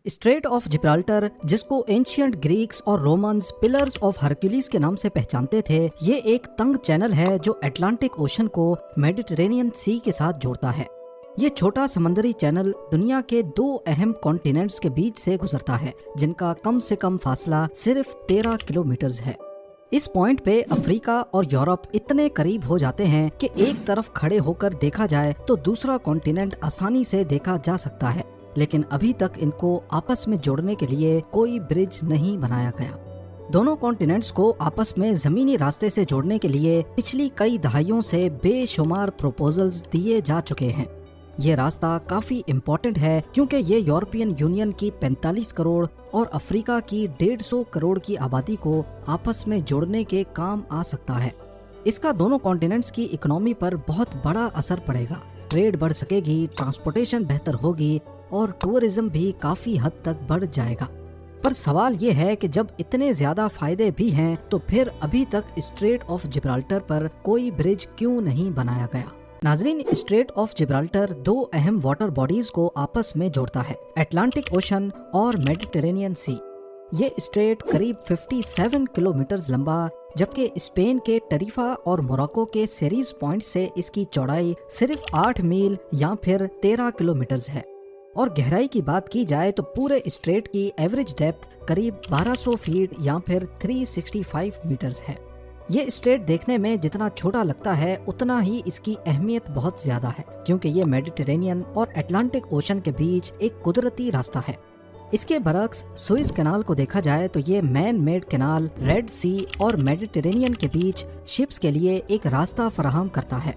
Straight of Gibraltar, जिसको ancient Greeks और Romans pillars of Hercules के नाम से पहचानते थे, ये एक तंग चैनल है जो अटलांटिक ओशन को मेडिटेरेनियन सी के साथ जोड़ता है। ये छोटा समंदरी चैनल दुनिया के दो अहम कॉन्टिनेंट्स के बीच से गुजरता है, जिनका कम से कम फासला सिर्फ 13 किलोमीटर है। इस पॉइंट पे अफ्रीका और यूरोप इतने करीब हो जाते हैं कि एक तरफ खड़े होकर देखा जाए तो दूसरा कॉन्टिनेंट आसानी से देखा जा सकता है, लेकिन अभी तक इनको आपस में जोड़ने के लिए कोई ब्रिज नहीं बनाया गया। दोनों कॉन्टिनेंट्स को आपस में जमीनी रास्ते से जोड़ने के लिए पिछली कई दहाइयों से बेशुमार प्रपोजल्स दिए जा चुके हैं। ये रास्ता काफी इम्पोर्टेंट है क्योंकि ये यूरोपियन यूनियन की 45 करोड़ और अफ्रीका की 150 करोड़ की आबादी को आपस में जोड़ने के काम आ सकता है। इसका दोनों कॉन्टिनेंट्स की इकोनॉमी पर बहुत बड़ा असर पड़ेगा। ट्रेड बढ़ सकेगी, ट्रांसपोर्टेशन बेहतर होगी और टूरिज्म भी काफी हद तक बढ़ जाएगा। पर सवाल ये है कि जब इतने ज्यादा फायदे भी हैं तो फिर अभी तक स्ट्रेट ऑफ जिब्राल्टर पर कोई ब्रिज क्यों नहीं बनाया गया। नाजरीन, स्ट्रेट ऑफ जिब्राल्टर दो अहम वाटर बॉडीज को आपस में जोड़ता है, अटलांटिक ओशन और मेडिटेरेनियन सी। ये स्ट्रेट करीब 57 किलोमीटर लंबा, जबकि स्पेन के टरीफा और मोरक्को के सेरीज पॉइंट से इसकी चौड़ाई सिर्फ 8 मील या फिर 13 किलोमीटर है। और गहराई की बात की जाए तो पूरे स्ट्रेट की एवरेज डेप्थ करीब 1200 फीट या फिर 365 मीटर्स है। ये स्ट्रेट देखने में जितना छोटा लगता है उतना ही इसकी अहमियत बहुत ज्यादा है, क्योंकि ये मेडिटेरेनियन और अटलांटिक ओशन के बीच एक कुदरती रास्ता है। इसके बरक्स सुइज कैनाल को देखा जाए तो ये मैन मेड कैनाल रेड सी और मेडिटेरेनियन के बीच शिप्स के लिए एक रास्ता फराहम करता है।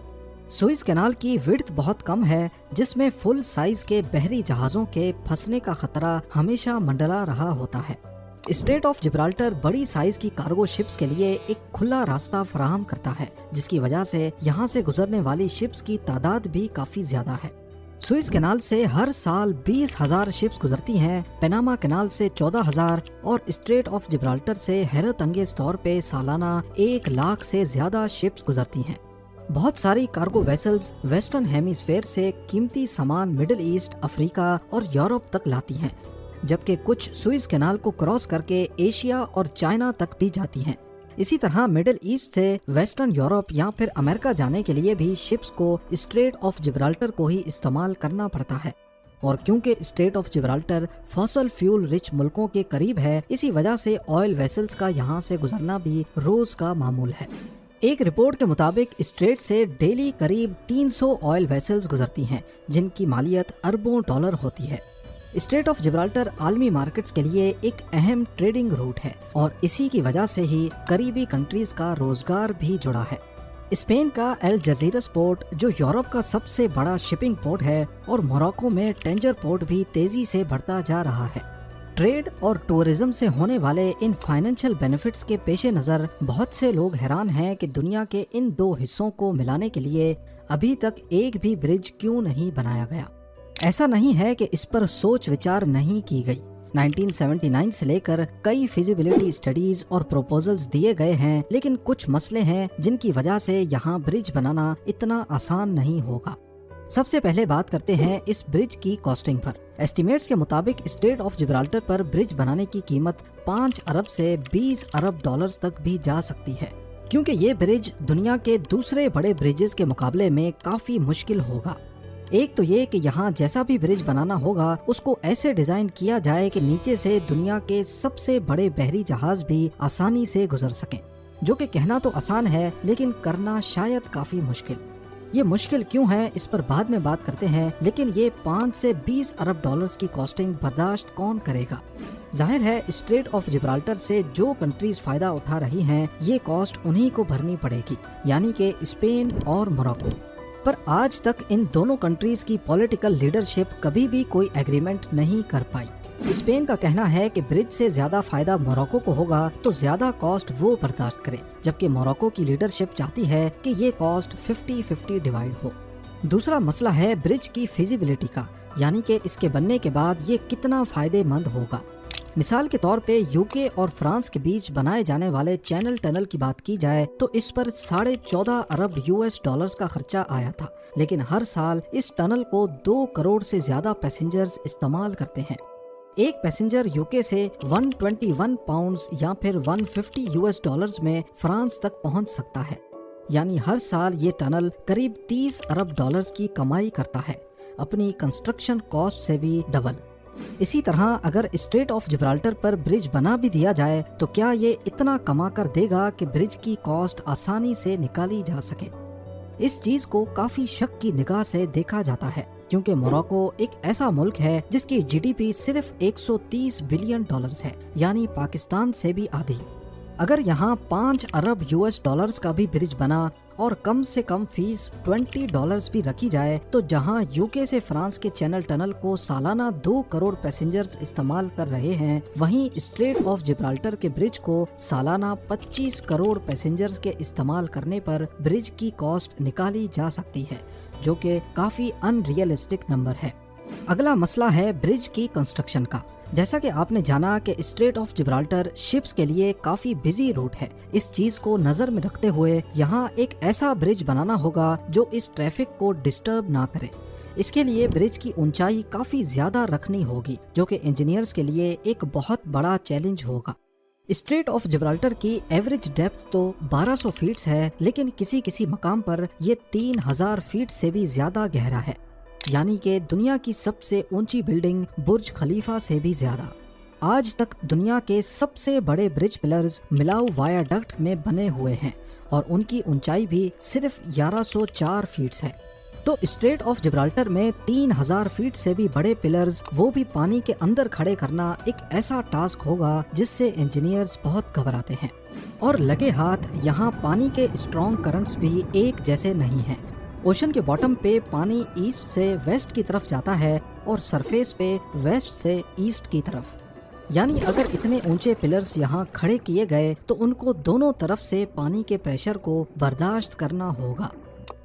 सुइज कैनाल की विड्थ बहुत कम है, जिसमें फुल साइज के बहरी जहाजों के फंसने का खतरा हमेशा मंडरा रहा होता है। स्ट्रेट ऑफ जिब्राल्टर बड़ी साइज की कार्गो शिप्स के लिए एक खुला रास्ता फराहम करता है, जिसकी वजह से यहाँ से गुजरने वाली शिप्स की तादाद भी काफी ज्यादा है। सुइज कैनाल से हर साल 20,000 शिप्स गुजरती हैं, पनामा कैनाल से 14,000 और स्ट्रेट ऑफ जिब्राल्टर से हैरत अंगेज तौर पे सालाना 1 लाख से ज्यादा शिप्स गुजरती हैं। बहुत सारी कार्गो वेसल्स वेस्टर्न हेमिस्फेयर से कीमती सामान मिडिल ईस्ट, अफ्रीका और यूरोप तक लाती हैं, जबकि कुछ सुइज कैनाल को क्रॉस करके एशिया और चाइना तक भी जाती हैं। इसी तरह मिडिल ईस्ट से वेस्टर्न यूरोप या फिर अमेरिका जाने के लिए भी शिप्स को स्ट्रेट ऑफ जिब्राल्टर को ही इस्तेमाल करना पड़ता है। और क्योंकि straight of Gibraltar fossil fuel rich मुल्कों के करीब है, इसी वजह से ऑयल वेसल्स का यहाँ से गुजरना भी रोज का मामूल है। एक रिपोर्ट के मुताबिक स्ट्रेट से डेली करीब 300 ऑयल वेसल्स गुजरती हैं, जिनकी मालियत अरबों डॉलर होती है। स्ट्रेट ऑफ जिब्राल्टर आलमी मार्केट्स के लिए एक अहम ट्रेडिंग रूट है और इसी की वजह से ही करीबी कंट्रीज का रोजगार भी जुड़ा है। स्पेन का एल जजीरस पोर्ट, जो यूरोप का सबसे बड़ा शिपिंग पोर्ट है, और मोरक्को में टेंजर पोर्ट भी तेजी से बढ़ता जा रहा है। ट्रेड और टूरिज्म से होने वाले इन फाइनेंशियल बेनिफिट्स के पेश नज़र बहुत से लोग हैरान हैं कि दुनिया के इन दो हिस्सों को मिलाने के लिए अभी तक एक भी ब्रिज क्यों नहीं बनाया गया। ऐसा नहीं है कि इस पर सोच विचार नहीं की गई। 1979 से लेकर कई फिजिबिलिटी स्टडीज और प्रपोजल्स दिए गए हैं, लेकिन कुछ मसले हैं जिनकी वजह से यहाँ ब्रिज बनाना इतना आसान नहीं होगा। सबसे पहले बात करते हैं इस ब्रिज की कॉस्टिंग पर। एस्टिमेट्स के मुताबिक स्ट्रेट ऑफ जिब्राल्टर पर ब्रिज बनाने की कीमत 5 अरब से 20 अरब डॉलर्स तक भी जा सकती है, क्योंकि ये ब्रिज दुनिया के दूसरे बड़े ब्रिजेस के मुकाबले में काफी मुश्किल होगा। एक तो ये कि यहाँ जैसा भी ब्रिज बनाना होगा उसको ऐसे डिजाइन किया जाए कि नीचे से दुनिया के सबसे बड़े बहरी जहाज भी आसानी से गुजर सकें, जो कि कहना तो आसान है लेकिन करना शायद काफी मुश्किल। ये मुश्किल क्यों है इस पर बाद में बात करते हैं, लेकिन ये 5 से 20 अरब डॉलर्स की कॉस्टिंग बर्दाश्त कौन करेगा। जाहिर है स्ट्रेट ऑफ जिब्राल्टर से जो कंट्रीज फायदा उठा रही हैं, ये कॉस्ट उन्हीं को भरनी पड़ेगी, यानी कि स्पेन और मोरक्को। पर आज तक इन दोनों कंट्रीज की पॉलिटिकल लीडरशिप कभी भी कोई एग्रीमेंट नहीं कर पाई। स्पेन का कहना है कि ब्रिज से ज्यादा फायदा मोरक्को को होगा तो ज्यादा कॉस्ट वो बर्दाश्त करे, जबकि मोरक्को की लीडरशिप चाहती है कि ये कॉस्ट 50-50 डिवाइड हो। दूसरा मसला है ब्रिज की फिजिबिलिटी का, यानी कि इसके बनने के बाद ये कितना फायदेमंद होगा। मिसाल के तौर पे यूके और फ्रांस के बीच बनाए जाने वाले चैनल टनल की बात की जाए तो इस पर 14.5 अरब यूएस डॉलर्स का खर्चा आया था, लेकिन हर साल इस टनल को 2 करोड़ से ज्यादा पैसेंजर्स इस्तेमाल करते हैं। ایک پیسنجر یوکے سے 121 پاؤنڈز یا پھر $150 میں فرانس تک پہنچ سکتا ہے، یعنی ہر سال یہ ٹنل قریب $30 ارب کی کمائی کرتا ہے، اپنی کنسٹرکشن کاسٹ سے بھی ڈبل۔ اسی طرح اگر اسٹریٹ آف جبرالٹر پر برج بنا بھی دیا جائے تو کیا یہ اتنا کما کر دے گا کہ برج کی کاسٹ آسانی سے نکالی جا سکے؟ اس چیز کو کافی شک کی نگاہ سے دیکھا جاتا ہے، کیونکہ موراکو ایک ایسا ملک ہے جس کی جی ڈی پی صرف $130 بلین ہے، یعنی پاکستان سے بھی آدھی۔ اگر یہاں $5 ارب کا بھی برج بنا اور کم سے کم فیس $20 بھی رکھی جائے تو جہاں یوکے سے فرانس کے چینل ٹنل کو سالانہ 2 کروڑ پیسنجرز استعمال کر رہے ہیں، وہیں اسٹریٹ آف جبرالٹر کے برج کو سالانہ 25 کروڑ پیسنجرز کے استعمال کرنے پر برج کی کاسٹ نکالی جا سکتی ہے، جو کہ کافی ان ریئلسٹک نمبر ہے۔ اگلا مسئلہ ہے برج کی کنسٹرکشن کا۔ جیسا کہ آپ نے جانا کہ اسٹریٹ آف جبرالٹر شپس کے لیے کافی بزی روٹ ہے، اس چیز کو نظر میں رکھتے ہوئے یہاں ایک ایسا برج بنانا ہوگا جو اس ٹریفک کو ڈسٹرب نہ کرے۔ اس کے لیے برج کی اونچائی کافی زیادہ رکھنی ہوگی، جو کہ انجینئرز کے لیے ایک بہت بڑا چیلنج ہوگا۔ اسٹریٹ آف جبرالٹر کی ایوریج ڈیپتھ تو 1200 فیٹس ہے، لیکن کسی مقام پر یہ 3000 فیٹ سے بھی زیادہ گہرا ہے، یعنی کہ دنیا کی سب سے اونچی بلڈنگ برج خلیفہ سے بھی زیادہ۔ آج تک دنیا کے سب سے بڑے برج پلرز ملاؤ وایاڈکٹ میں بنے ہوئے ہیں اور ان کی اونچائی بھی صرف 1104 فیٹس ہے۔ تو اسٹریٹ آف جبرالٹر میں 3000 فیٹ سے بھی بڑے پلرز، وہ بھی پانی کے اندر کھڑے کرنا ایک ایسا ٹاسک ہوگا جس سے انجینئرز بہت گھبراتے ہیں۔ اور لگے ہاتھ یہاں پانی کے اسٹرانگ کرنٹس بھی ایک جیسے نہیں ہیں۔ اوشن کے باٹم پہ پانی ایسٹ سے ویسٹ کی طرف جاتا ہے اور سرفیس پہ ویسٹ سے ایسٹ کی طرف، یعنی اگر اتنے اونچے پلرز یہاں کھڑے کیے گئے تو ان کو دونوں طرف سے پانی کے پریشر کو برداشت کرنا ہوگا۔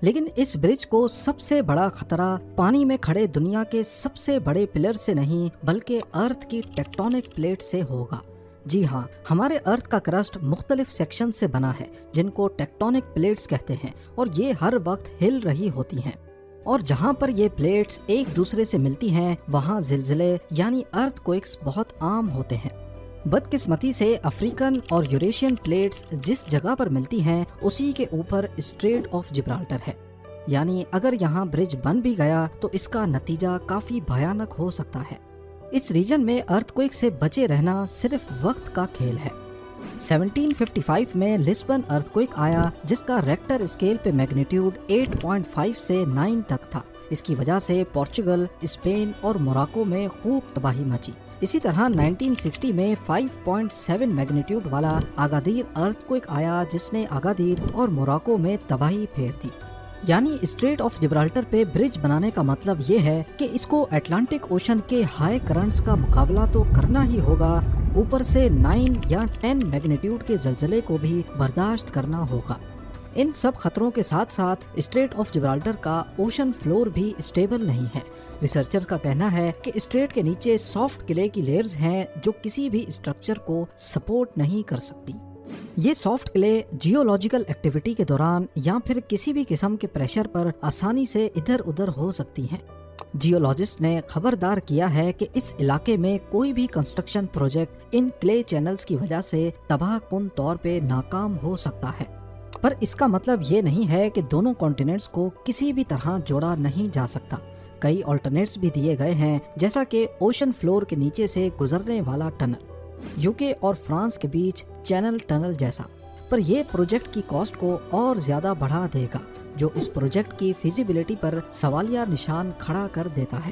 لیکن اس برج کو سب سے بڑا خطرہ پانی میں کھڑے دنیا کے سب سے بڑے پلر سے نہیں بلکہ ارتھ کی ٹیکٹونک پلیٹ سے ہوگا۔ جی ہاں، ہمارے ارتھ کا کرسٹ مختلف سیکشن سے بنا ہے جن کو ٹیکٹونک پلیٹس کہتے ہیں، اور یہ ہر وقت ہل رہی ہوتی ہیں، اور جہاں پر یہ پلیٹس ایک دوسرے سے ملتی ہیں وہاں زلزلے یعنی ارتھ کوئکس بہت عام ہوتے ہیں۔ بدقسمتی سے افریقن اور یوریشین پلیٹس جس جگہ پر ملتی ہیں اسی کے اوپر اسٹریٹ آف جبرالٹر ہے، یعنی اگر یہاں برج بن بھی گیا تو اس کا نتیجہ کافی بھیانک ہو سکتا ہے۔ اس ریجن میں ارتھ کوئک سے بچے رہنا صرف وقت کا کھیل ہے۔ 1755 میں لسبن ارتھ کوئک آیا جس کا ریکٹر اسکیل پہ میگنیٹیوڈ 8.5 سے 9 تک تھا۔ اس کی وجہ سے پورچگل، اسپین اور موراکو میں خوب تباہی مچی۔ اسی طرح 1960 میں 5.7 میگنیٹیوڈ والا آگادیر ارتھ کوئک آیا جس نے آگادیر اور موراکو میں تباہی پھیر دی۔ یعنی اسٹریٹ آف جبرالٹر پہ برج بنانے کا مطلب یہ ہے کہ اس کو اٹلانٹک اوشن کے ہائی کرنٹس کا مقابلہ تو کرنا ہی ہوگا، اوپر سے 9 یا 10 میگنیٹیوڈ کے زلزلے کو بھی برداشت کرنا ہوگا۔ ان سب خطروں کے ساتھ ساتھ اسٹریٹ آف جبرالٹر کا اوشن فلور بھی اسٹیبل نہیں ہے۔ ریسرچرز کا کہنا ہے کہ اسٹریٹ کے نیچے سافٹ کلے کی لیئرز ہیں جو کسی بھی اسٹرکچر کو سپورٹ نہیں کر سکتی۔ یہ سافٹ کلے جیولوجیکل ایکٹیویٹی کے دوران یا پھر کسی بھی قسم کے پریشر پر آسانی سے ادھر ادھر ہو سکتی ہیں۔ جیولوجسٹ نے خبردار کیا ہے کہ اس علاقے میں کوئی بھی کنسٹرکشن پروجیکٹ ان کلے چینلز کی وجہ سے تباہ کن طور پہ ناکام ہو سکتا ہے، پر اس کا مطلب یہ نہیں ہے کہ دونوں کانٹیننٹس کو کسی بھی طرح جوڑا نہیں جا سکتا۔ کئی آلٹرنیٹس بھی دیے گئے ہیں، جیسا کہ اوشن فلور کے نیچے سے گزرنے والا ٹنل، یوکے اور فرانس کے بیچ چینل ٹنل جیسا، پر یہ پروجیکٹ کی کاسٹ کو اور زیادہ بڑھا دے گا، جو اس پروجیکٹ کی فیزیبلٹی پر سوالیہ نشان کھڑا کر دیتا ہے۔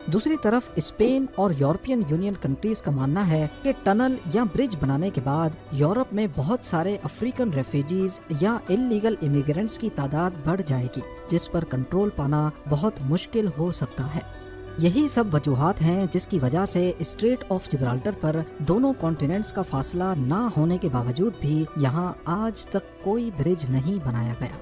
دوسری طرف اسپین اور یورپین یونین کنٹریز کا ماننا ہے کہ ٹنل یا برج بنانے کے بعد یورپ میں بہت سارے افریقن ریفیوجیز یا انلیگل امیگرینٹس کی تعداد بڑھ جائے گی، جس پر کنٹرول پانا بہت مشکل ہو سکتا ہے۔ یہی سب وجوہات ہیں جس کی وجہ سے اسٹریٹ آف جبرالٹر پر دونوں کانٹیننٹس کا فاصلہ نہ ہونے کے باوجود بھی یہاں آج تک کوئی برج نہیں بنایا گیا۔